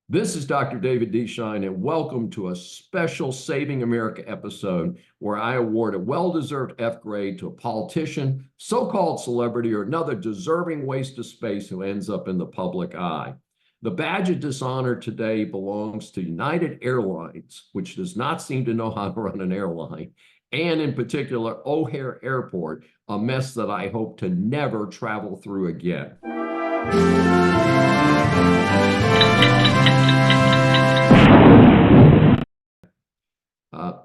This is Dr. David D. Shine, and welcome to a special Saving America episode where I award a well-deserved F grade to a politician, so-called celebrity, or another deserving waste of space who ends up in the public eye. The badge of dishonor today belongs to United Airlines, which does not seem to know how to run an airline, and in particular, O'Hare Airport, a mess that I hope to never travel through again.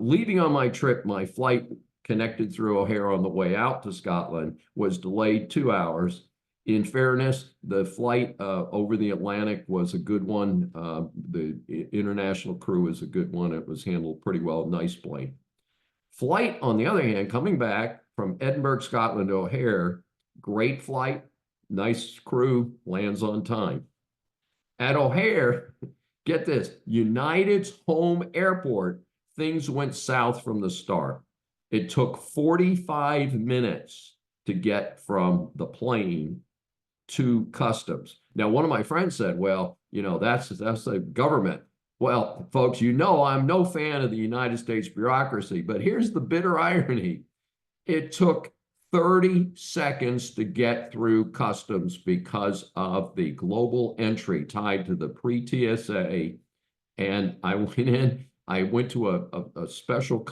Leaving on my trip, my flight connected through O'Hare on the way out to Scotland was delayed 2 hours. In fairness, the flight over the Atlantic was a good one. The international crew was a good one. It was handled pretty well. Nice plane. Flight, on the other hand, coming back from Edinburgh, Scotland to O'Hare, great flight, nice crew, lands on time. At O'Hare, get this, United's home airport, things went south from the start. It took 45 minutes to get from the plane to customs. Now, one of my friends said, well, that's the government. Well, folks, I'm no fan of the United States bureaucracy, but here's the bitter irony. It took 30 seconds to get through customs because of the global entry tied to the pre-TSA. And I went to a special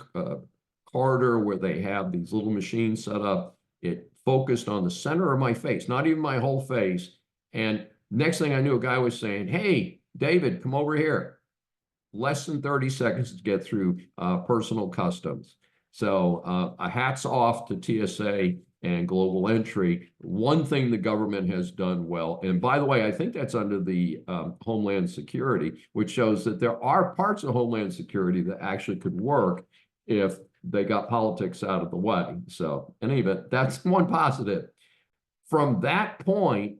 corridor where they have these little machines set up. It focused on the center of my face, not even my whole face. And next thing I knew, a guy was saying, "Hey, David, come over here." Less than 30 seconds to get through personal customs. So hats off to TSA and global entry. One thing the government has done well, and by the way, I think that's under the Homeland Security, which shows that there are parts of Homeland Security that actually could work if they got politics out of the way. So in any event, that's one positive. From that point,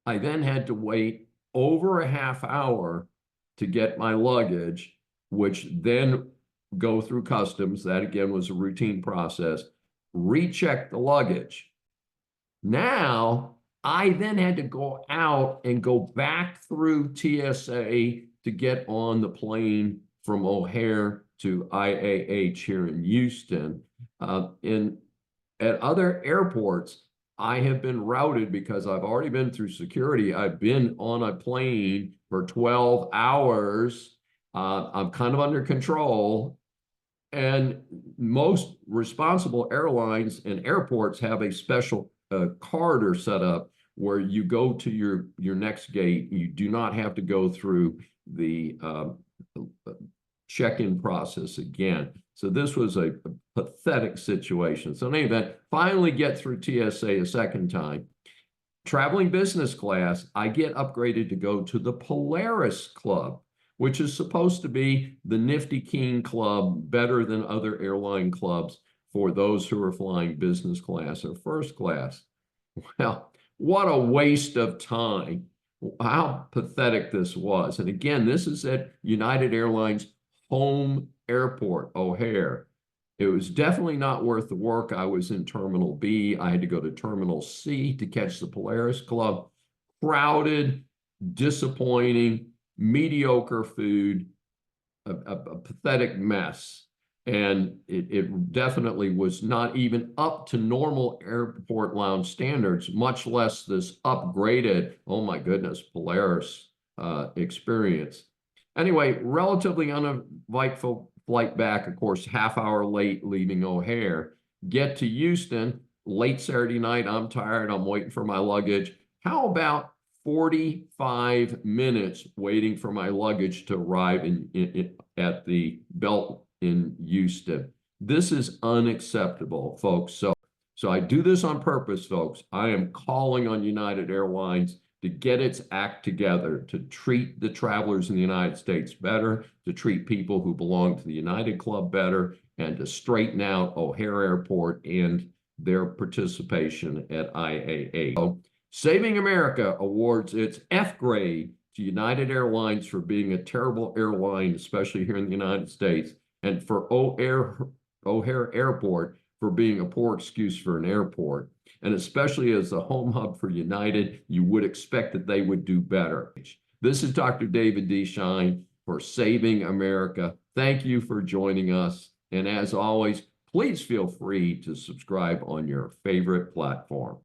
I then had to wait over a half hour to get my luggage, which then go through customs. That again was a routine process. Recheck the luggage. Now, I then had to go out and go back through TSA to get on the plane from O'Hare to IAH here in Houston. At other airports, I have been routed because I've already been through security. I've been on a plane for 12 hours. I'm kind of under control. And most responsible airlines and airports have a special corridor set up where you go to your next gate. You do not have to go through the check-in process again. So this was a pathetic situation. So in any event, finally get through TSA a second time. Traveling business class, I get upgraded to go to the Polaris Club, which is supposed to be the nifty king club, better than other airline clubs for those who are flying business class or first class. Well, what a waste of time. How pathetic this was. And again, this is at United Airlines home airport, O'Hare. It was definitely not worth the work. I was in Terminal B. I had to go to Terminal C to catch the Polaris Club. Crowded, disappointing, mediocre food, a pathetic mess. And it definitely was not even up to normal airport lounge standards, much less this upgraded, oh my goodness, Polaris experience. Anyway, relatively uneventful flight back, of course, half hour late leaving O'Hare. Get to Houston, late Saturday night, I'm tired, I'm waiting for my luggage. How about 45 minutes waiting for my luggage to arrive at the belt in Houston? This is unacceptable, folks. So I do this on purpose, folks. I am calling on United Airlines to get its act together, to treat the travelers in the United States better, to treat people who belong to the United Club better, and to straighten out O'Hare Airport and their participation at IAA. So, Saving America awards its F grade to United Airlines for being a terrible airline, especially here in the United States, and for O'Hare Airport for being a poor excuse for an airport. And especially as the home hub for United, you would expect that they would do better. This is Dr. David D. Shine for Saving America. Thank you for joining us. And as always, please feel free to subscribe on your favorite platform.